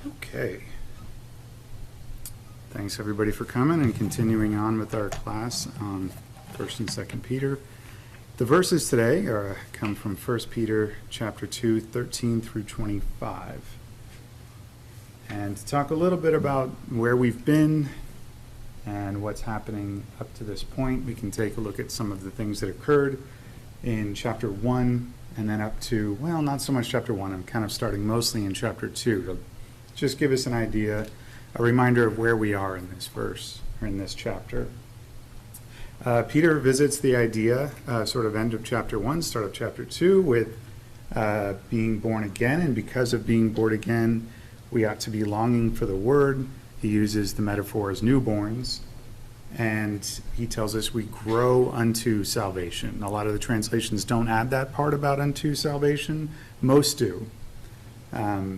Okay. Thanks everybody for coming and continuing on with our class on 1st and 2nd Peter. The verses today come from 1 Peter chapter 2, 13 through 25. And to talk a little bit about where we've been and what's happening up to this point, we can take a look at some of the things that occurred in chapter 1 and then up to, well, not so much chapter 1. I'm kind of starting mostly in chapter 2 to just give us an idea, a reminder of where we are in this verse, or in this chapter. Peter visits the idea, sort of end of chapter 1, start of chapter 2, with being born again, and because of being born again, we ought to be longing for the word. He uses the metaphor as newborns, and he tells us we grow unto salvation. A lot of the translations don't add that part about unto salvation. Most do.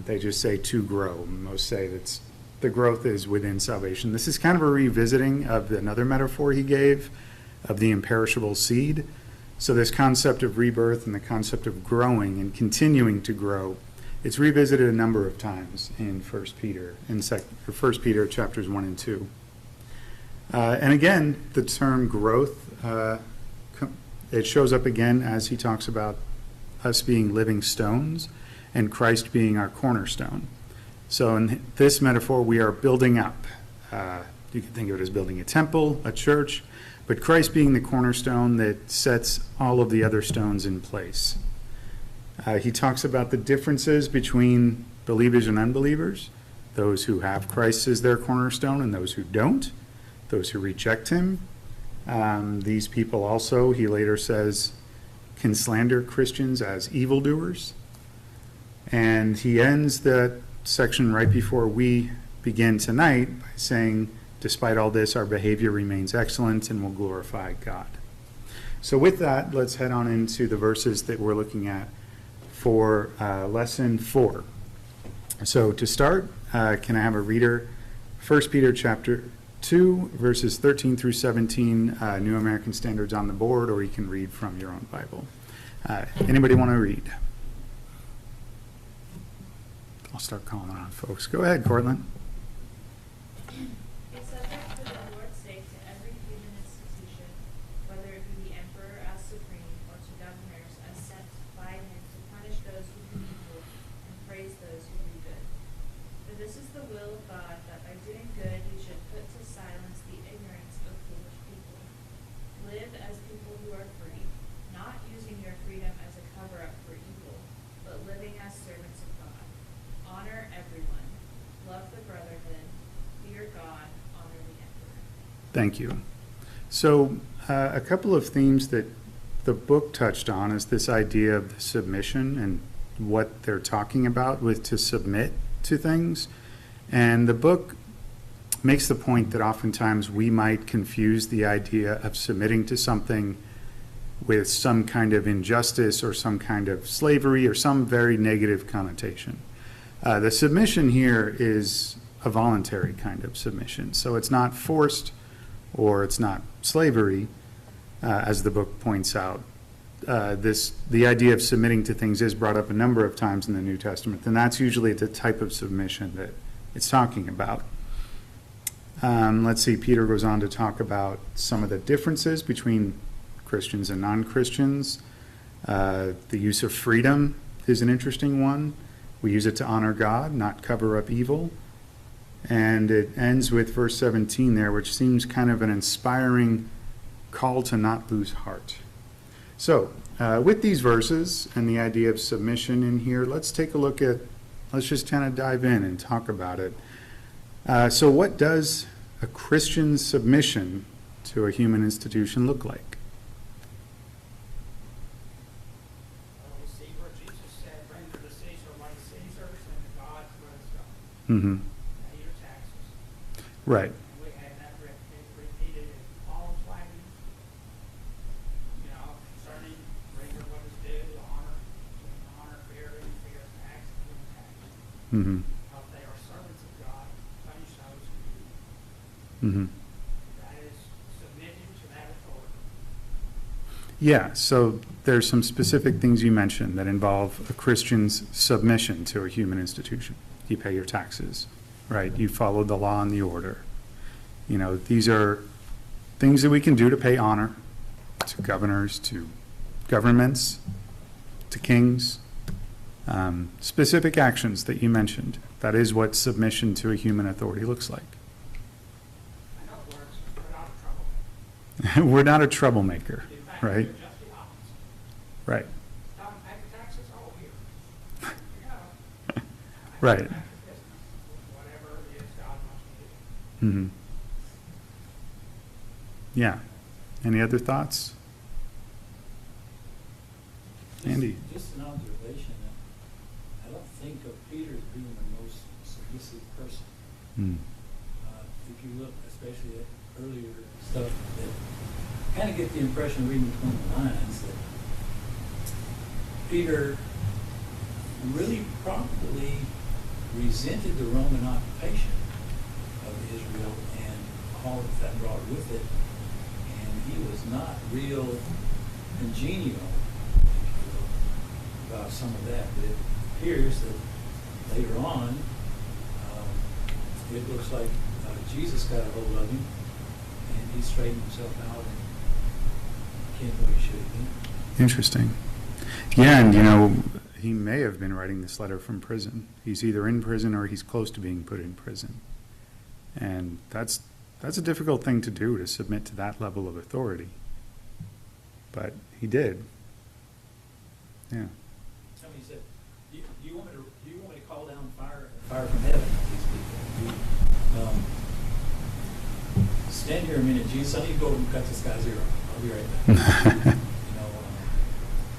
They just say to grow. Most say that the growth is within salvation. This is kind of a revisiting of another metaphor he gave of the imperishable seed. So this concept of rebirth and the concept of growing and continuing to grow, it's revisited a number of times in 1 Peter, in 1 Peter chapters 1 and 2. And again, the term growth, it shows up again as he talks about us being living stones and Christ being our cornerstone. So in this metaphor, we are building up. You can think of it as building a temple, a church, but Christ being the cornerstone that sets all of the other stones in place. He talks about the differences between believers and unbelievers, those who have Christ as their cornerstone and those who don't, those who reject him. These people also, he later says, can slander Christians as evildoers. And he ends that section right before we begin tonight by saying, despite all this, our behavior remains excellent and will glorify God. So with that, let's head on into the verses that we're looking at for lesson 4. So to start, can I have a reader? 1 Peter chapter 2, verses 13 through 17, New American Standards on the board, or you can read from your own Bible. Anybody want to read? I'll start calling on folks. Go ahead, Cortland. Be subject for the Lord's sake to every human institution, whether it be the emperor as supreme or to governors as sent by him to punish those who do evil and praise those who do good. For this is the will of God, that by doing good he should put to silence the ignorance of foolish people. Live as people who are free, not using your freedom as a cover-up for evil, but living as servants of God. Honor everyone. Love the brotherhood. Fear God. Honor the emperor. Thank you. So a couple of themes that the book touched on is this idea of the submission and what they're talking about with to submit to things. And the book makes the point that oftentimes we might confuse the idea of submitting to something with some kind of injustice or some kind of slavery or some very negative connotation. The submission here is a voluntary kind of submission. So it's not forced or it's not slavery, as the book points out. The idea of submitting to things is brought up a number of times in the New Testament, and that's usually the type of submission that it's talking about. Let's see, Peter goes on to talk about some of the differences between Christians and non-Christians. The use of freedom is an interesting one. We use it to honor God, not cover up evil. And it ends with verse 17 there, which seems kind of an inspiring call to not lose heart. So, with these verses and the idea of submission in here, let's take a look at, let's just kind of dive in and talk about it. So what does a Christian submission to a human institution look like? Mm-hmm. Pay your taxes. Right. And we had that repeated in Paul's language. You know, concerning render what is due, honor fairly, fair tax, and tax. Mm-hmm. If they are servants of God, punish those who do. Mm-hmm. That is submitting to that authority. Yeah, so there's some specific things you mentioned that involve a Christian's submission to a human institution. you pay your taxes, right? You follow the law and the order. You know, these are things that we can do to pay honor to governors, to governments, to kings. Specific actions that you mentioned. That is what submission to a human authority looks like. I know it works, but we're out of trouble. We're not a troublemaker, In fact, right? we're just the opposite. Right, Don't pay the taxes, oh, here. You go. right. Back to business, whatever it is God wants to do. Hmm. Yeah. Any other thoughts? Andy? Just an observation. I don't think of Peter as being the most submissive person. Mm. If you look, especially at earlier stuff, that kind of get the impression reading between the lines that Peter really probably resented the Roman occupation of Israel and all that that brought with it, and he was not real congenial, if you will, about some of that. But it appears that later on, it looks like Jesus got a hold of him, and he straightened himself out and became what he should have been. Interesting. Yeah, and you know, he may have been writing this letter from prison. He's either in prison or he's close to being put in prison. And that's a difficult thing to do, to submit to that level of authority. But he did. Yeah. Somebody said, do you want me to call down fire from heaven on these people? Stand here a minute, Jesus. I need to go and cut this guy's ear off. I'll be right back.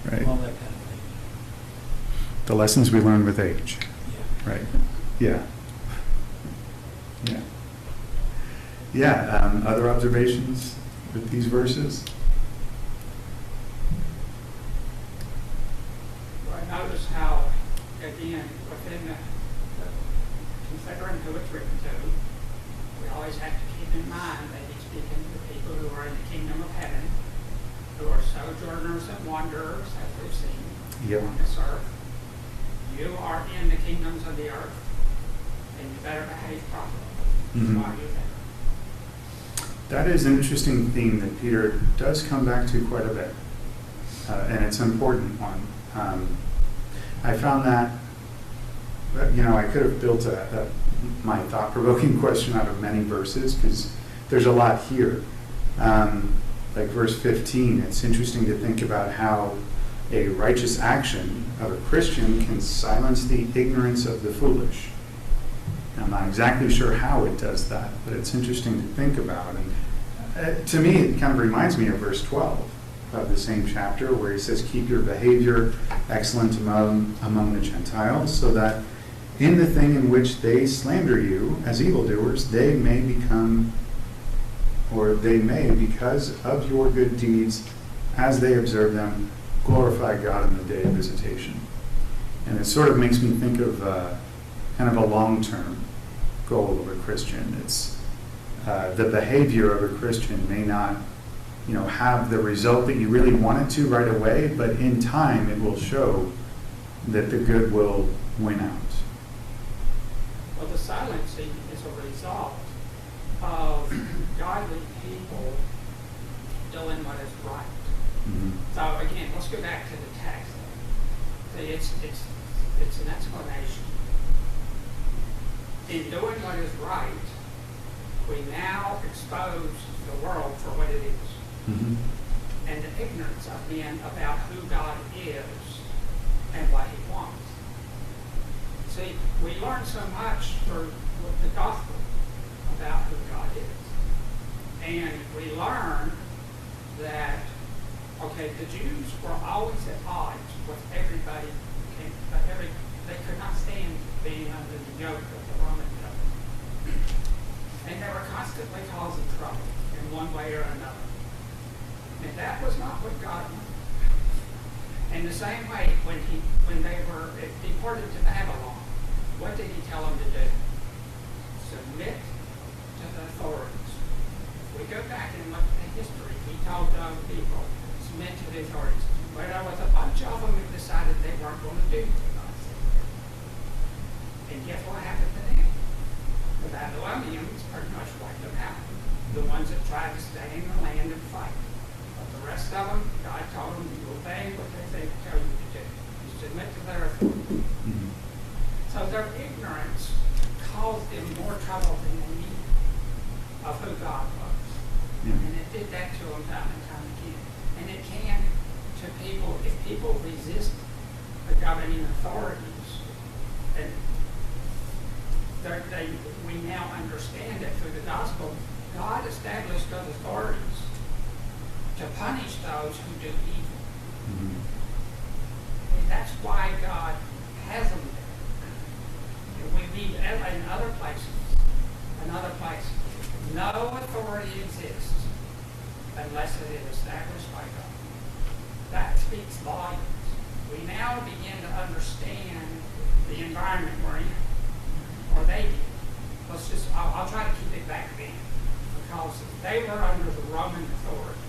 Right. All that kind of thing. The lessons we learn with age. Yeah. Right. Yeah. Yeah. Yeah. Other observations with these verses? Well, notice how, again, within considering who it's written to, we always have to keep in mind that he's speaking to people who are in the kingdom of heaven, who are sojourners and wanderers, as we've seen Yep. on this earth. You are in the kingdoms of the earth, and you better behave properly while you're there. That is an interesting theme that Peter does come back to quite a bit, and it's an important one. I found that, you know, I could have built my thought-provoking question out of many verses, because there's a lot here. Like verse 15, it's interesting to think about how a righteous action of a Christian can silence the ignorance of the foolish. I'm not exactly sure how it does that, but it's interesting to think about. And to me, it kind of reminds me of verse 12 of the same chapter, where he says, keep your behavior excellent among the Gentiles, so that in the thing in which they slander you as evildoers, they may, because of your good deeds, as they observe them, glorify God in the day of visitation. And it sort of makes me think of kind of a long-term goal of a Christian. It's the behavior of a Christian may not, you know, have the result that you really want it to right away, but in time it will show that the good will win out. Well, the silencing is a result of godly people doing what is right. Mm-hmm. So again, let's go back to the text. See, it's an explanation. In doing what is right, we now expose the world for what it is. Mm-hmm. And the ignorance of men about who God is and what he wants. See, we learn so much through the gospel about who God is. And we learn that, okay, the Jews were always at odds with everybody, they could not stand being under the yoke of the Roman government. And they were constantly causing trouble in one way or another. And that was not what God wanted. In the same way, when they were deported to Babylon, what did he tell them to do? Submit to the authorities. If we go back and look at history, he told those people, submit to the authorities. But there was a bunch of them who decided they weren't going to do what God said. And guess what happened? the ones that tried to stay in the land and fight. But the rest of them, God told them, you obey what they tell you to do. You submit to their authority. So their ignorance caused them more trouble than they needed of who God was. Yeah. And it did that to them time and time again. And it can to people, if people resist the governing authorities, and we now understand that through the gospel, God established those authorities to punish those who do evil. And that's why God has them there. And we read in other places, no authority exists unless it is established by God. That speaks volumes. We now begin to understand the environment we're in, or they did. I'll try to keep it back then, because they were under the Roman authority.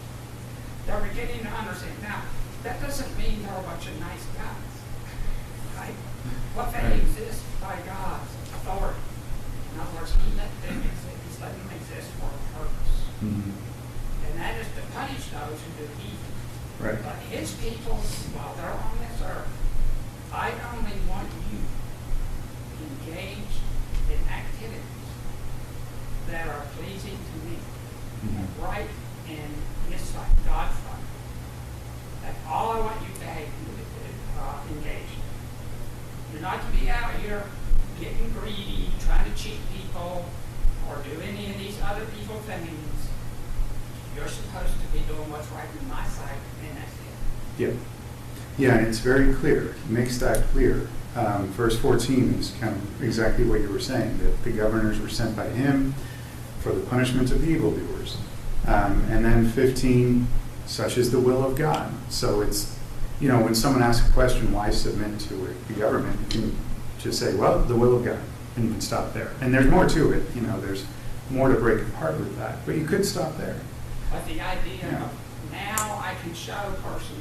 They're beginning to understand. Now, that doesn't mean they're a bunch of nice guys, right? But they exist by God's authority. In other words, He let them exist. He's letting them exist for a purpose. And that is to punish those who do evil. Right. But His people, while they're on this earth, I only want you engaged in activities that are pleasing to me, and right in His sight, God's sight. That's all I want you to have engaged in. You're not to be out here getting greedy, trying to cheat people, or do any of these other evil things. You're supposed to be doing what's right in my sight, and that's it. Yeah, and it's very clear. He makes that clear. Verse 14 is kind of exactly what you were saying, that the governors were sent by him for the punishment of the evildoers. And then 15, such is the will of God. So it's, when someone asks a question, why submit to the government, you can just say, well, the will of God, and you can stop there. And there's more to it. There's more to break apart with that, but you could stop there. But the idea of now I can show a person,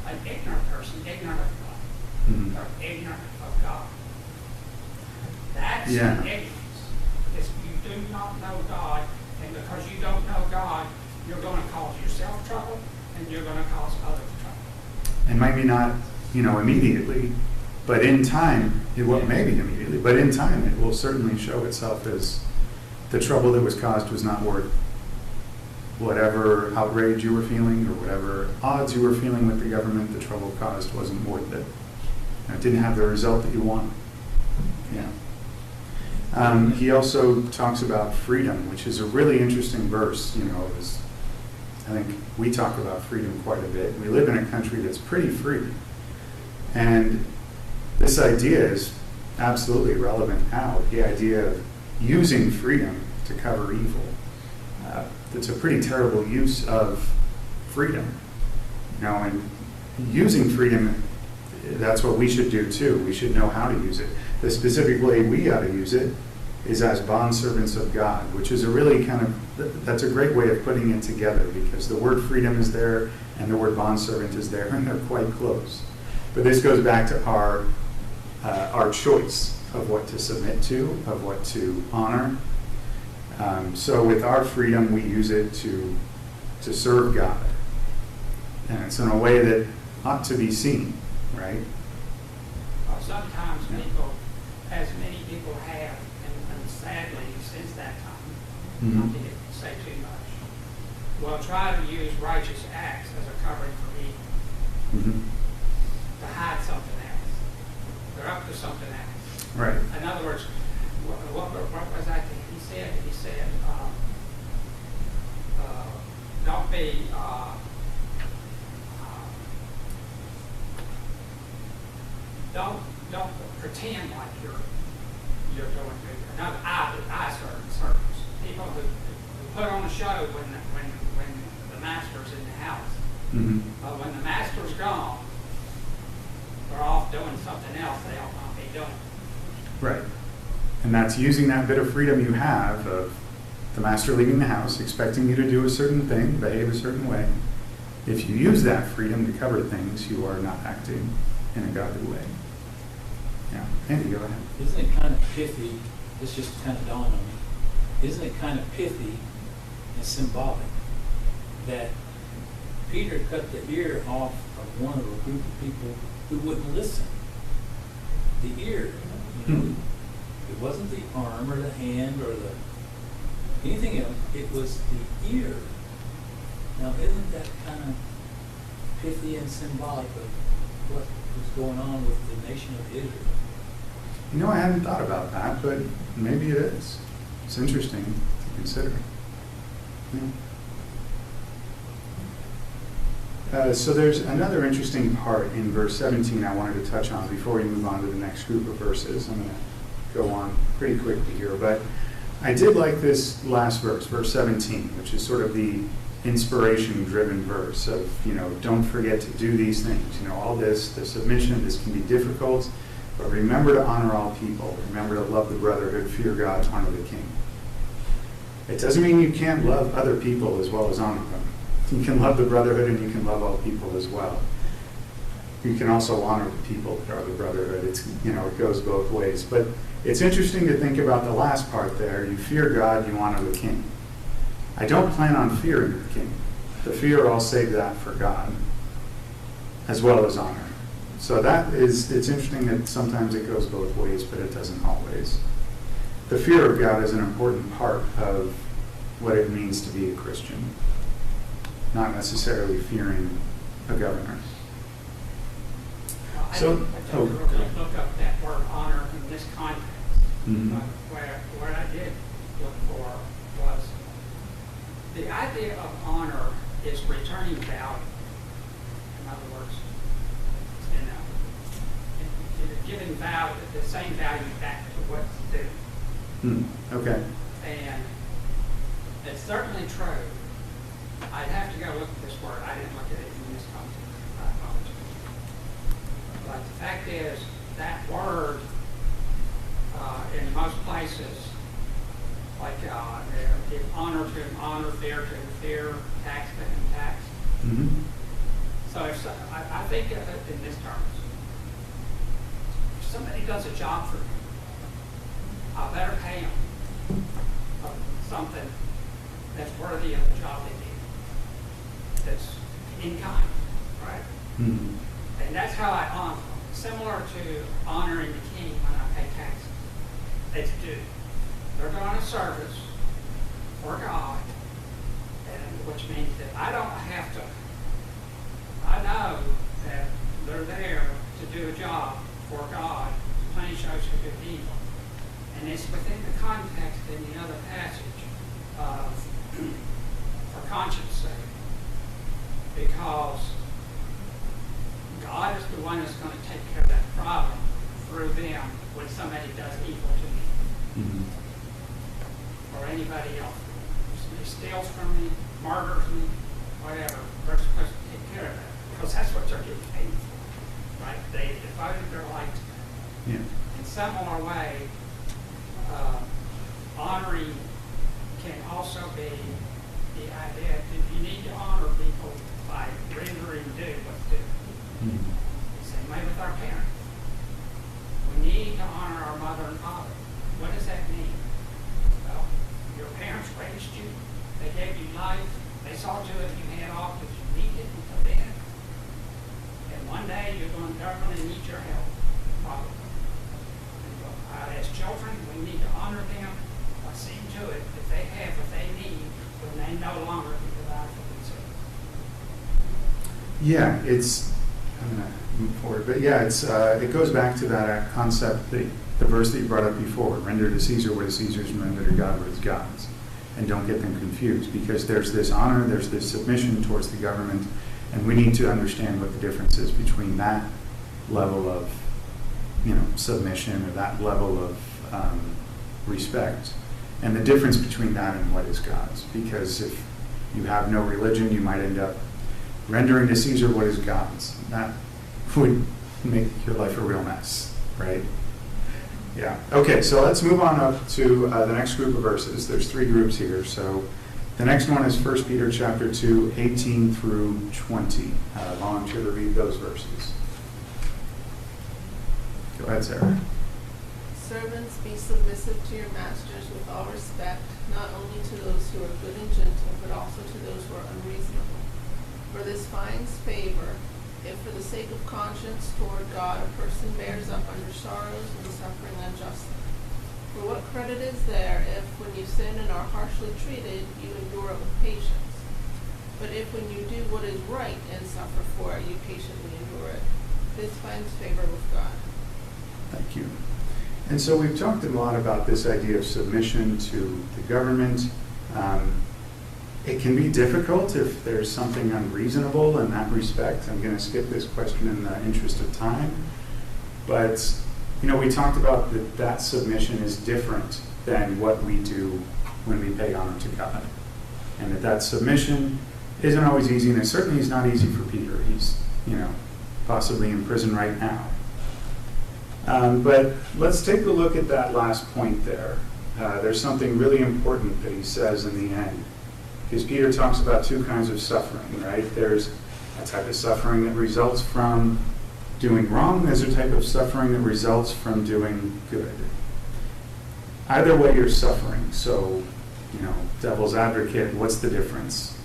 an ignorant person, ignorant of God, or ignorant of God. That's ignorance. If you do not know God, and because you don't know God, you're going to cause yourself trouble, and you're going to cause others trouble. And maybe not, immediately, but in time, maybe immediately, but in time it will certainly show itself as the trouble that was caused was not worth whatever outrage you were feeling or whatever odds you were feeling with the government. The trouble caused wasn't worth it. It didn't have the result that you wanted. He also talks about freedom, which is a really interesting verse. I think we talk about freedom quite a bit. We live in a country that's pretty free. And this idea is absolutely relevant now. The idea of using freedom to cover evil. That's a pretty terrible use of freedom. And using freedom, that's what we should do too. We should know how to use it. The specific way we ought to use it is as bondservants of God, which is a really that's a great way of putting it together, because the word freedom is there and the word bondservant is there, and they're quite close. But this goes back to our choice of what to submit to, of what to honor. So with our freedom, we use it to serve God. And it's in a way that ought to be seen, right? Well, sometimes people, as many people have, and sadly since that time, not to say too much, will try to use righteous acts as a covering for evil, to hide something else. They're up to something else. Right. In other words, what was that he said? He said, don't be, don't pretend like you're going through another eye service. People who put on a show when the master's in the house. But when the master's gone, they're off doing something else they ought not be doing. Right. And that's using that bit of freedom you have of the master leaving the house, expecting you to do a certain thing, behave a certain way. If you use that freedom to cover things, you are not acting in a godly way. Yeah. Andy, go ahead. Isn't it kind of pithy? This just kind of dawned on me. Isn't it kind of pithy and symbolic. That Peter cut the ear off of one of a group of people who wouldn't listen. The ear, you know, it wasn't the arm or the hand or the anything else. It was the ear. Now, isn't that kind of pithy and symbolic of what was going on with the nation of Israel? You know, I hadn't thought about that, but maybe it is. It's interesting to consider. Yeah. So there's another interesting part in verse 17 I wanted to touch on before we move on to the next group of verses. I'm going to go on pretty quickly here, but I did like this last verse, verse 17, which is sort of the inspiration-driven verse of, you know, don't forget to do these things. You know, all this, the submission, this can be difficult, but remember to honor all people. Remember to love the brotherhood, fear God, honor the king. It doesn't mean you can't love other people as well as honor them. You can love the brotherhood and you can love all people as well. You can also honor the people that are the brotherhood. It's, you know, it goes both ways. But it's interesting to think about the last part there. You fear God, you honor the king. I don't plan on fearing the king. The fear, I'll save that for God, as well as honor. So that is, it's interesting that sometimes it goes both ways, but it doesn't always. The fear of God is an important part of what it means to be a Christian, not necessarily fearing a governor. Well, I think look up that word honor in this context. Mm-hmm. What I did look for was the idea of honor is returning value. In other words, you know, you're giving value, the same value back to what's due. Okay. And it's certainly true. I'd have to go look at this word. I didn't look at it in this context. I apologize. But the fact is, that word, in most places, like give honor to honor, fear to fear, tax to tax. Mm-hmm. So if I think of it in this terms. If somebody does a job for me, I better pay them something that's worthy of the job they did. That's in kind, right? Mm-hmm. And that's how I honor them. Similar to honoring the king when I pay taxes. It's due. They're doing a service for God, and which means that I don't have to. I know that they're there to do a job for God, to punish those who do evil. And it's within the context in the other passage of for conscience sake. Because God is the one that's going to take care of that problem through them when somebody does evil to me. Mm-hmm. Or anybody else. Somebody steals from me, murders me, whatever. They're supposed to take care of that. Because that's what they're getting paid for. Right? They devoted their life to that. Yeah. In similar way, honoring can also be the idea that you need to honor people by rendering due what's due. Mm-hmm. Same way with our parents. We need to honor our mother and father. What does that mean? Well, your parents raised you. They gave you life. They saw to it you had all that you needed until then. And one day they're going to need your help, probably. As children, we need to honor them by seeing to it that they have what they need when they no longer can provide for themselves. Yeah, I'm going to move forward, but yeah, it goes back to that concept, the verse that you brought up before, render to Caesar what is Caesar's and render to God what is God's. And don't get them confused, because there's this honor, there's this submission towards the government, and we need to understand what the difference is between that level of, submission, or that level of respect, and the difference between that and what is God's. Because if you have no religion, you might end up rendering to Caesar what is God's. That would make your life a real mess, right? Yeah. Okay, so let's move on up to the next group of verses. There's 3 groups here. So the next one is 1 Peter chapter 2, 18 through 20. Volunteer to read those verses. Go ahead, Sarah. Servants, be submissive to your masters with all respect, not only to those who are good and gentle, to those who are unreasonable. For this finds favor if for the sake of conscience toward God a person bears up under sorrows and suffering unjustly. For what credit is there if, when you sin and are harshly treated, you endure it with patience? But if when you do what is right and suffer for it, you patiently endure it, this finds favor with God. Thank you. And so we've talked a lot about this idea of submission to the government. It can be difficult if there's something unreasonable in that respect. I'm going to skip this question in the interest of time. But, we talked about that submission is different than what we do when we pay honor to God. And that submission isn't always easy, and it certainly is not easy for Peter. He's, possibly in prison right now. But let's take a look at that last point there. There's something really important that he says in the end. Because Peter talks about two kinds of suffering, right? There's a type of suffering that results from doing wrong. There's a type of suffering that results from doing good. Either way, you're suffering. So, devil's advocate, what's the difference?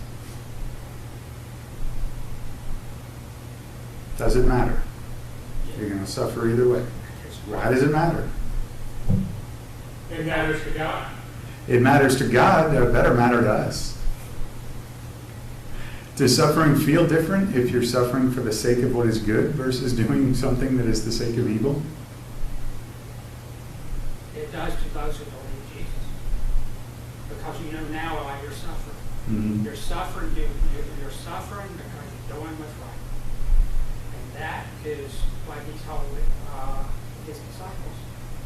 Does it matter? You're going to suffer either way. Why does it matter? It matters to God. It matters to God. It better matter to us. Does suffering feel different if you're suffering for the sake of what is good versus doing something that is the sake of evil? It does to those who believe Jesus. Because now why you're suffering. Mm-hmm. You're suffering because you're doing what's right. And that is what he told his disciples.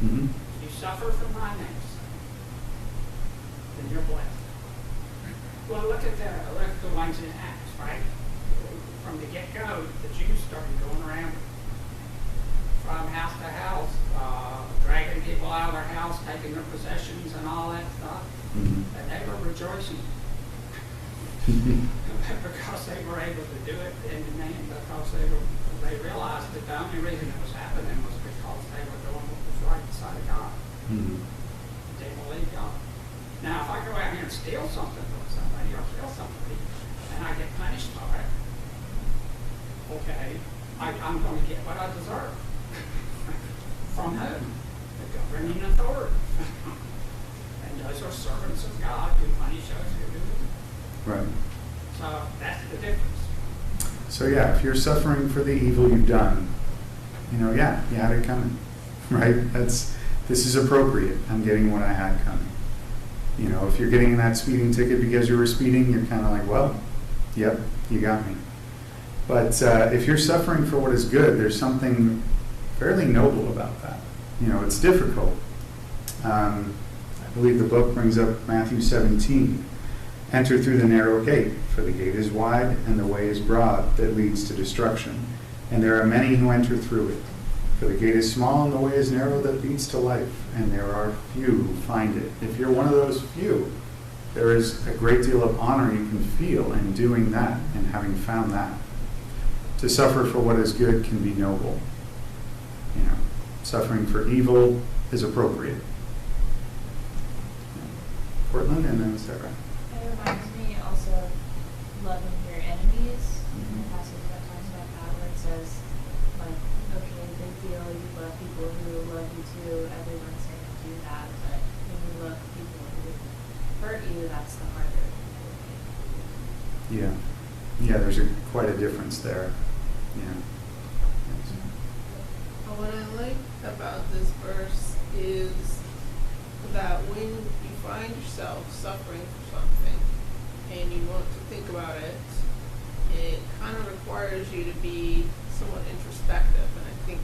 Mm-hmm. You suffer for my name's sake, then you're blessed. Well, look at the ones in Acts, right? From the get-go, the Jews started going around from house to house, dragging people out of their house, taking their possessions and all that stuff. Mm-hmm. And they were rejoicing because they were able to do it in the name, because they realized that the only reason it was happening was because they were doing what was right inside of God. Mm-hmm. They believe God. Now, if I go out here and steal something from somebody or kill somebody, and I get punished for it, okay, I'm going to get what I deserve. From who? The governing authority. And those are servants of God who punish those who do it. Right. So that's the difference. So yeah, if you're suffering for the evil you've done, you had it coming, right? This is appropriate. I'm getting what I had coming. If you're getting that speeding ticket because you were speeding, you're kind of like, well, yep, you got me. But if you're suffering for what is good, there's something fairly noble about that. It's difficult. I believe the book brings up Matthew 17. Enter through the narrow gate, for the gate is wide and the way is broad that leads to destruction. And there are many who enter through it. For the gate is small and the way is narrow that leads to life, and there are few who find it. If you're one of those few, there is a great deal of honor you can feel in doing that and having found that. To suffer for what is good can be noble. Suffering for evil is appropriate. Portland, and then Sarah. It reminds me also of loving your enemies. Mm-hmm. The passage that talks about that, where it says, okay, big deal, you love people who love you too. Everyone's going to do that, but when you love people who hurt you, that's the harder. Yeah. There's quite a difference there. Yeah. What I like about this verse is that when you find yourself suffering for something and you want to think about it, it kind of requires you to be somewhat introspective. And I think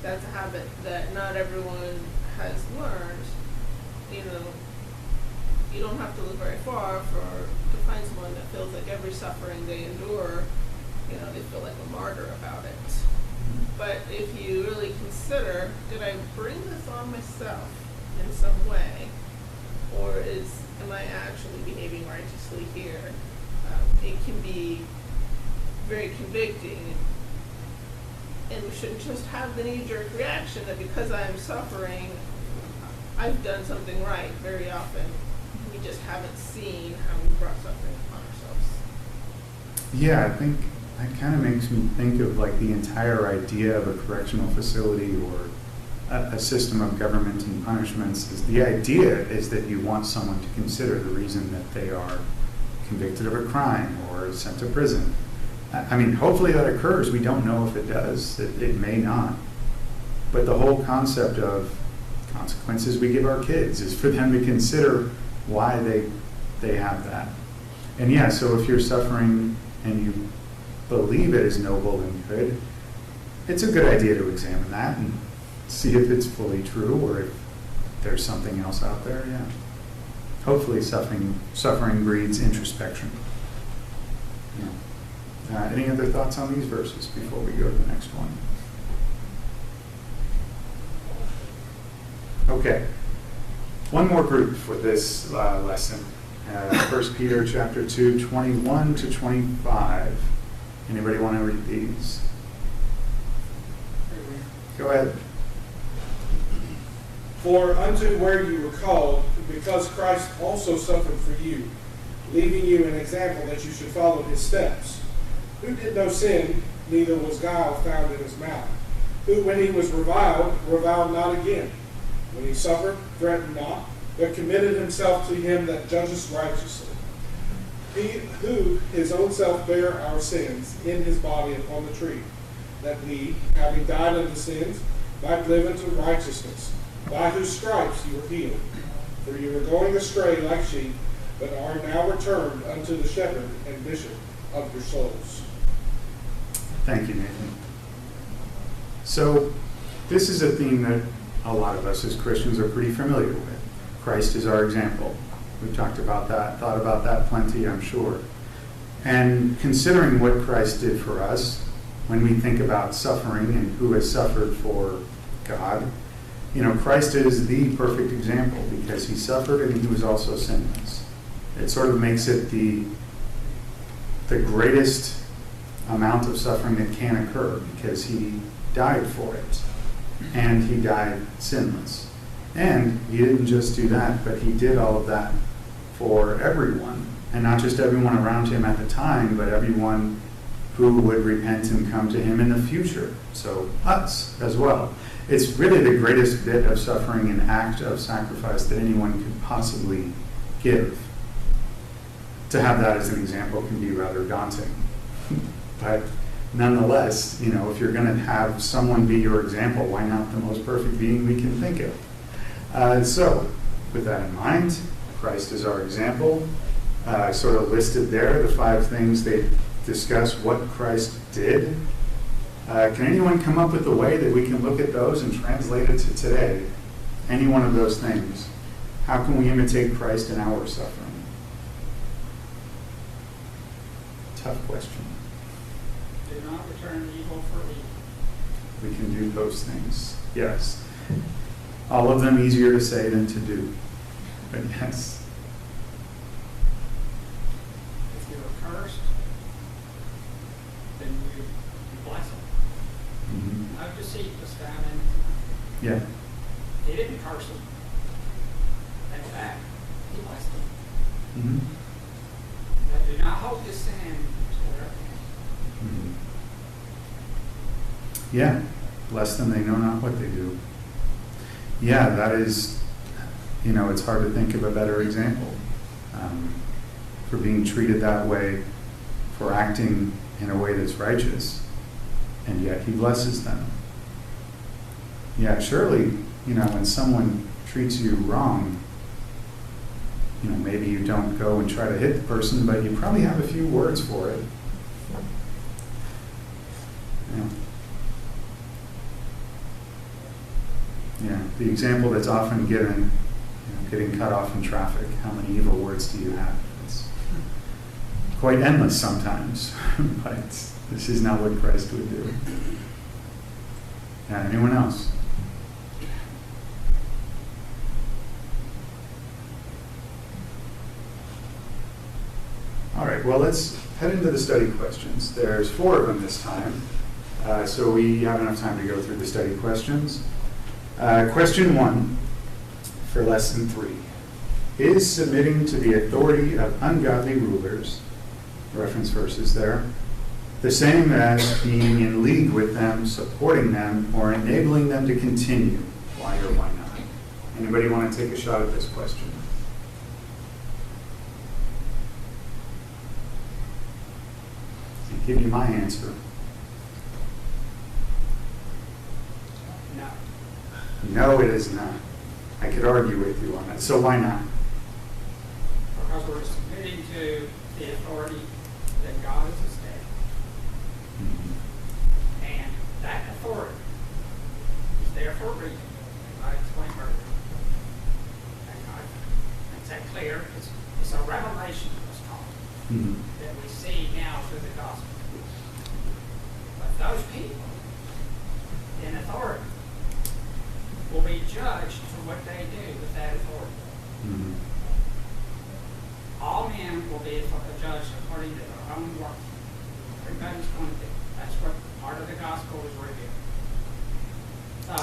that's a habit that not everyone has learned. You don't have to look very far to find someone that feels like every suffering they endure, they feel like a martyr about it. But if you really consider, did I bring this on myself in some way, or am I actually behaving righteously here? It can be very convicting, and we shouldn't just have the knee-jerk reaction that because I'm suffering, I've done something right. Very often, we just haven't seen how we brought suffering Yeah, I think that kind of makes me think of like the entire idea of a correctional facility or a system of government and punishments. Is the idea is that you want someone to consider the reason that they are convicted of a crime or sent to prison. I mean, hopefully that occurs. We don't know if it does. It may not. But the whole concept of consequences we give our kids is for them to consider why they have that. And yeah, so if you're suffering and you believe it is noble and good, it's a good idea to examine that and see if it's fully true or if there's something else out there, yeah. Hopefully suffering breeds introspection. Yeah. Any other thoughts on these verses before we go to the next one? Okay. One more group for this lesson. 1 Peter chapter 2, 21 to 25. Anybody want to read these? Go ahead. For unto where you were called, because Christ also suffered for you, leaving you an example that you should follow his steps, who did no sin, neither was guile found in his mouth, who when he was reviled not again. When he suffered, threatened not, but committed himself to him that judges righteously. He who his own self bare our sins in his body upon the tree, that we, having died unto sins, might live unto righteousness, by whose stripes you were healed. For you were going astray like sheep, but are now returned unto the shepherd and bishop of your souls. Thank you, Nathan. So, this is a theme that a lot of us as Christians are pretty familiar with. Christ is our example. We've talked about that, thought about that plenty, I'm sure. And considering what Christ did for us, when we think about suffering and who has suffered for God, Christ is the perfect example because he suffered and he was also sinless. It sort of makes it the greatest amount of suffering that can occur because he died for it and he died sinless. And he didn't just do that, but he did all of that for everyone, and not just everyone around him at the time, but everyone who would repent and come to him in the future. So us as well. It's really the greatest bit of suffering and act of sacrifice that anyone could possibly give. To have that as an example can be rather daunting. But nonetheless, if you're going to have someone be your example, why not the most perfect being we can think of? So, with that in mind, Christ is our example. I sort of listed there the 5 things they discuss what Christ did. Can anyone come up with a way that we can look at those and translate it to today? Any one of those things. How can we imitate Christ in our suffering? Tough question. Do not return evil for evil. We can do those things. Yes. All of them easier to say than to do. But yes. If you are cursed, then you bless them. Mm-hmm. I've just seen this famine. Yeah. He didn't curse them. In fact, he blessed them. Mm-hmm. But do not hold this sin to their account. Mm-hmm. Yeah. Bless them, they know not what they do. Yeah, that is, it's hard to think of a better example for being treated that way, for acting in a way that's righteous, and yet he blesses them. Yeah, surely, when someone treats you wrong, maybe you don't go and try to hit the person, but you probably have a few words for it. Yeah, the example that's often given, getting cut off in traffic. How many evil words do you have? It's quite endless sometimes, but this is not what Christ would do. Yeah, anyone else? All right, well, let's head into the study questions. There's 4 of them this time, so we have enough time to go through the study questions. Question 1 for lesson 3. Is submitting to the authority of ungodly rulers reference verses there. The same as being in league with them, supporting them, or enabling them to continue. Why or why not? Anybody want to take a shot at this question? I'll give you my answer. No. No, it is not. I could argue with you on that. So why not? Because we're submitting to the authority that God has established. And that authority is there for a reason. I explained earlier. And it's that clear. It's a revelation of this talk that we see now through the gospel. But those people in authority will be judged for what they do with that authority. All men will be judged according to their own work. Everybody's going to do. That's what part of the gospel is revealed. So,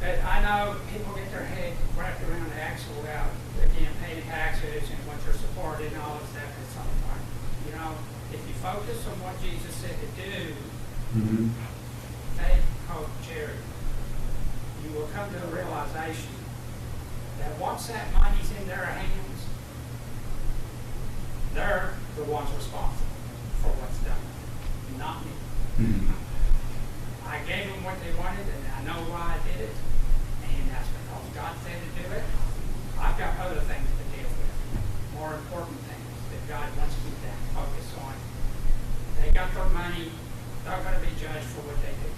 but I know people get their head wrapped around the axle about, again, paying taxes and what you're supporting and all of that at some point. You know, if you focus on what Jesus said to do, faith, hope, charity, you will come to a realization that once that money's in their hands, they're the ones responsible for what's done, not me. I gave them what they wanted, and I know why I did it, and that's because God said to do it. I've got other things to deal with, more important things that God wants me to focus on. They got their money, they're going to be judged for what they do.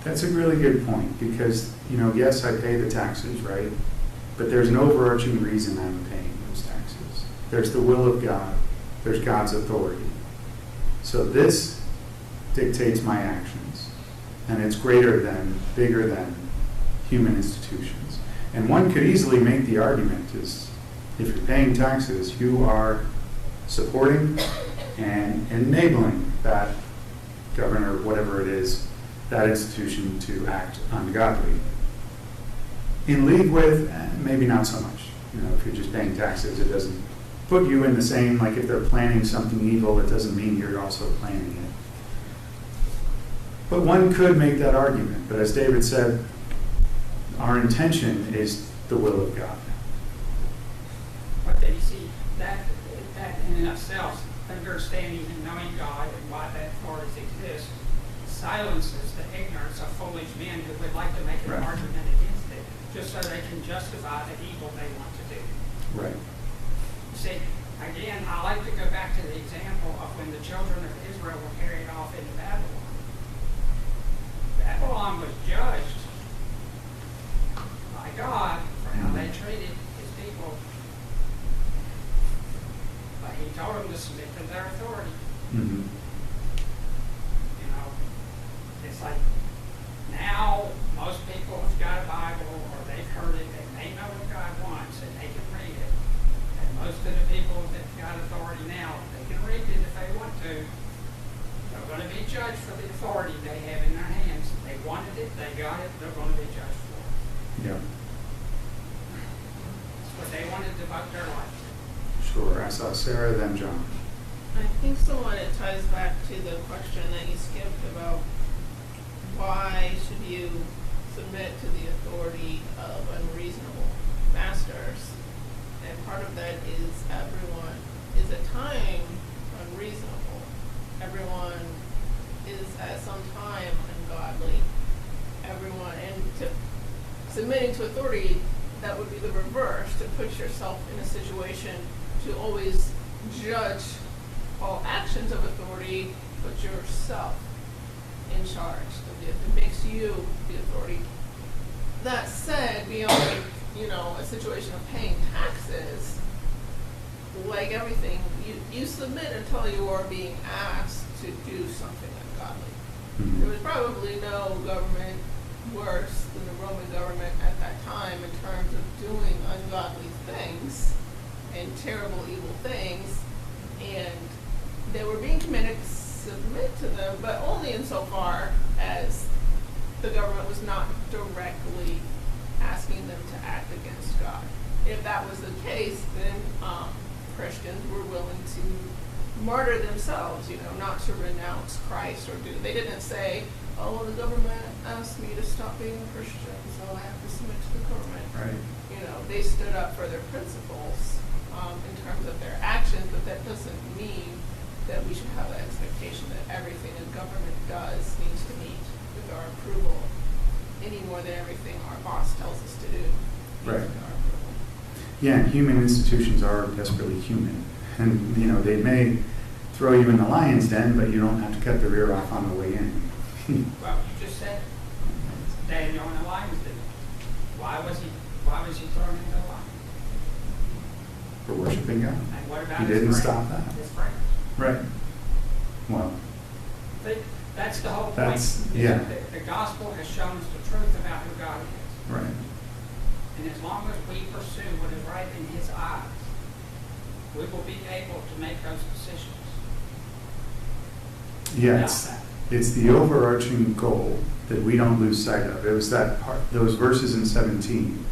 That's a really good point because, you know, yes, I pay the taxes, right? But there's an overarching reason I'm paying those taxes. There's the will of God. There's God's authority. So this dictates my actions. And it's greater than, bigger than human institutions. And one could easily make the argument is if you're paying taxes, you are supporting and enabling that governor, whatever it is, that institution to act ungodly. In league with, maybe not so much. You know, if you're just paying taxes, it doesn't put you in the same, like if they're planning something evil, it doesn't mean you're also planning it. But one could make that argument. But as David said, our intention is the will of God. But then you see, that in itself, understanding and knowing God and why that authority exists, silences the ignorance of foolish men who would like to make an argument against it, just so they can justify the evil they want to do. Right. See, again, I like to go back to the example of when the children of Israel were carried off into Babylon. Babylon was judged by God for how they treated his people. But he told them to submit to their authority. You know, it's like now most people have got a Bible or they've heard it and they know what God wants and they can read it. And most of the people that got authority now, they can read it if they want to. They're going to be judged for the authority they have in their hands. They wanted it, they got it, they're going to be judged for it. Yeah. That's what they wanted to devote their life to. Sure. I saw Sarah, then John. I think someone, it ties back to the question that you skipped about why should you submit to the authority of unreasonable masters? And part of that is everyone is at time unreasonable. Everyone is at some time ungodly. Everyone, and submitting to authority, that would be the reverse, to put yourself in a situation to always judge all actions of authority, put yourself in charge. It makes you the authority. That said, beyond, a situation of paying taxes, like everything, you submit until you are being asked to do something ungodly. There was probably no government worse than the Roman government at that time in terms of doing ungodly things and terrible, evil things, and they were being commanded to submit to them, but only insofar as the government was not directly asking them to act against God. If that was the case, then Christians were willing to martyr themselves, not to renounce Christ or do. They didn't say, oh, well, the government asked me to stop being a Christian, so I have to submit to the government. Right. They stood up for their principles in terms of their actions, but that doesn't mean that we should have an expectation that everything a government does needs to meet with our approval any more than everything our boss tells us to do needs Right. with our approval. Yeah, and human institutions are desperately human. And, they may throw you in the lion's den, but you don't have to cut the rear off on the way in. Well, you just said Daniel in the lion's den. Why was he thrown into the lion? For worshiping God. And what about He his didn't friends? stop that. His friends. Right. Well, That's the whole point. That's- is yeah. that The gospel has shown us the truth about who God is. right. And as long as we pursue what is right in His eyes, we will be able to make those decisions. Yeah, Without it's, that. it's the overarching goal that we don't lose sight of. It was that part, those verses in 17.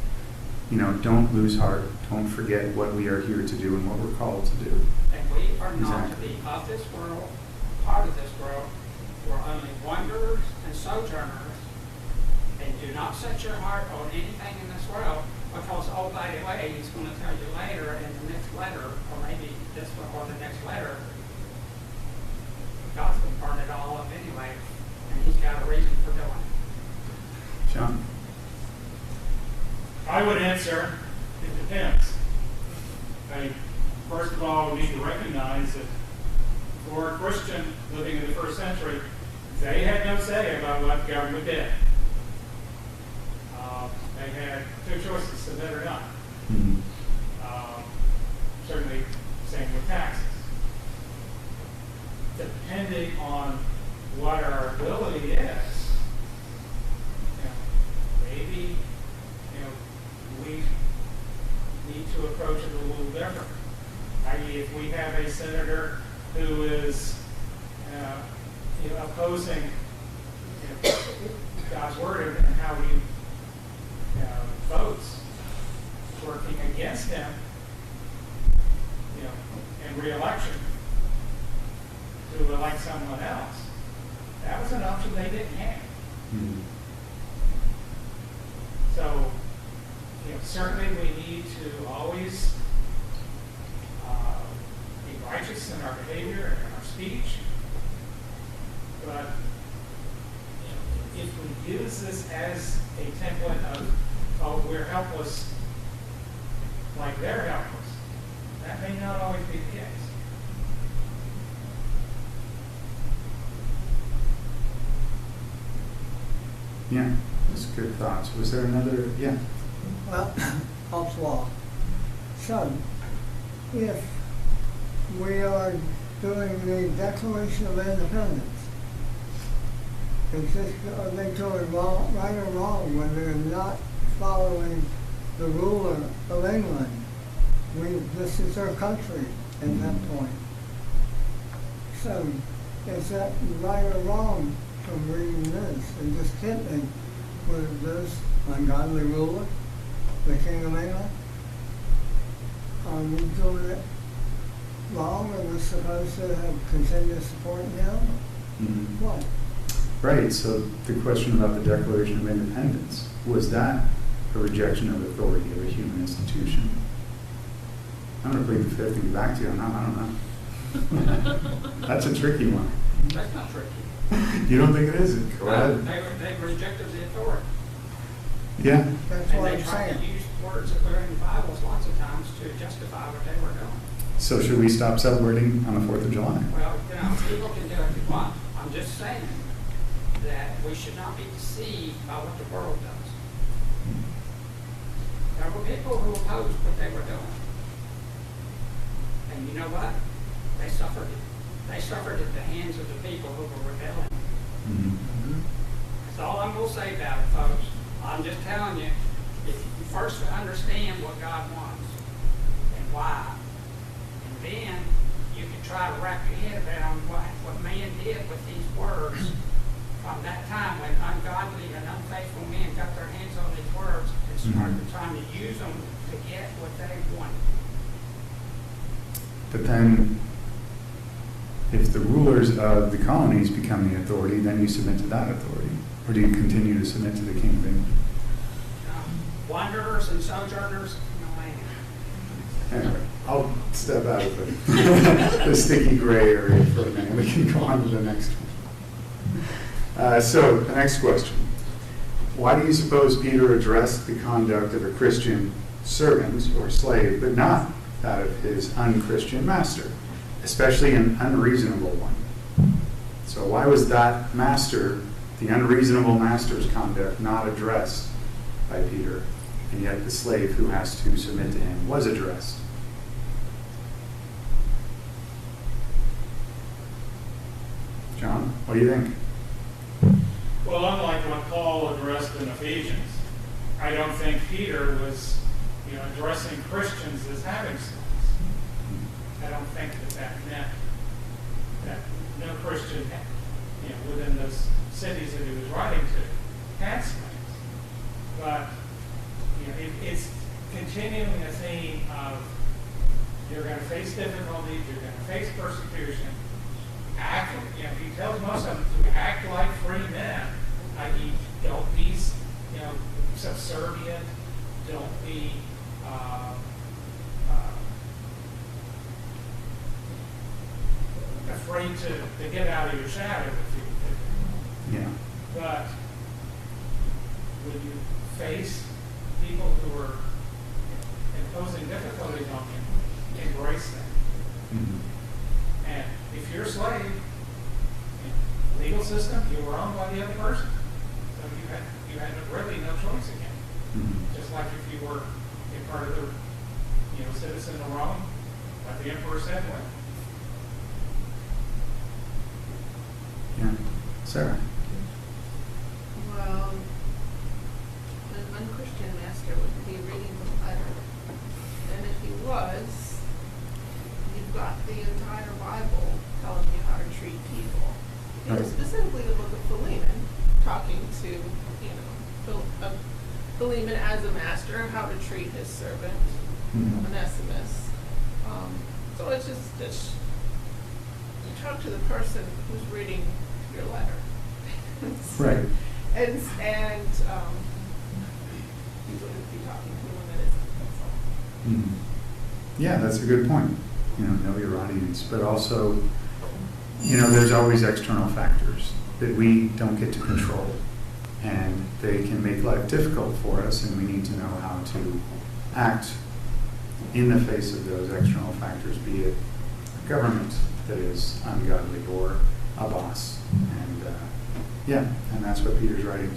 Don't lose heart. Don't forget what we are here to do and what we're called to do. And we are not to Exactly. be of this world, part of this world. We're only wanderers and sojourners. And do not set your heart on anything in this world, because, oh, by the way, he's going to tell you later in the next letter, or maybe this one or the next letter, God's going to burn it all up anyway, and He's got a reason for doing it. John? I would answer, it depends. First of all, we need to recognize that for a Christian living in the first century, they had no say about what the government did. They had two choices, submit or not. Mm-hmm. Certainly, same with taxes. Depending on what our ability is, maybe we need to approach it a little different. I.e., if we have a senator who is opposing God's word and how he votes, working against him, in re-election to elect someone else, that was an option they didn't have. Mm-hmm. So, certainly we need to always be righteous in our behavior and in our speech. But if we use this as a template of, oh, we're helpless like they're helpless, that may not always be the case. Yeah, that's good thoughts. Was there another? Yeah. Well, also, so if we are doing the Declaration of Independence, are they doing right or wrong when they're not following the ruler of England? This is our country at that point. So, is that right or wrong from reading this and just hitting with this ungodly ruler, the King of England? Are we doing it wrong? Are we supposed to have continued supporting him? Mm-hmm. What? Right, so the question about the Declaration of Independence, was that a rejection of authority of a human institution? I'm going to plead the fifth and get back to you on that. I don't know. That's a tricky one. That's not tricky. You don't think it is? Go ahead. They rejected the authority. Yeah. That's And what they I'm tried saying. to use words that were in the Bibles lots of times to justify what they were doing. So should we stop celebrating on the 4th of July? Well, people can do what they want. I'm just saying that we should not be deceived by what the world does. There were people who opposed what they were doing. And you know what? They suffered it. They suffered at the hands of the people who were rebelling. Mm-hmm. That's all I'm going to say about it, folks. I'm just telling you, if you first understand what God wants and why, and then you can try to wrap your head around what man did with these words from that time when ungodly and unfaithful men got their hands on these words and started trying to use them to get what they wanted. But then, if the rulers of the colonies become the authority, then you submit to that authority. Or do you continue to submit to the King of England? Wanderers and sojourners in the land. Anyway, I'll step out of the sticky gray area for a minute. We can go on to the next one. So, the next question. Why do you suppose Peter addressed the conduct of a Christian servant or slave, but not that of his unchristian master, especially an unreasonable one? So why was that master, the unreasonable master's conduct, not addressed by Peter, and yet the slave who has to submit to him was addressed? John, what do you think? Well, unlike what Paul addressed in Ephesians, I don't think Peter was, addressing Christians as having slaves. I don't think that meant that no Christian, within those cities that he was writing to, had slaves. But, it's continuing a theme of you're going to face difficulties, you're going to face persecution. He tells most of them to act like free men, i.e., don't be, subservient, don't be, afraid to get out of your shadow, if you. Yeah. But when you face people who are imposing difficulties on you, embrace them. Mm-hmm. And if you're a slave, in the legal system, you were owned by the other person. So you had really no choice again. Mm-hmm. Just like if you were a part of the citizen of Rome, like the emperor said, well. Yeah. Sarah? Well, an unchristian master would be reading the letter. And if he was, you've got the entire Bible telling you how to treat people. Right. Specifically the book of Philemon, talking to, Philemon as a master, how to treat his servant, Mm-hmm. Onesimus. So it's just you talk to the person who's reading your letter. Right. And you wouldn't be talking to one that isn't. That's all. Mm-hmm. Yeah, that's a good point. Know your audience, but also, there's always external factors that we don't get to control, and they can make life difficult for us, and we need to know how to act in the face of those external factors, be it a government that is ungodly or a boss. And and that's what Peter's writing to.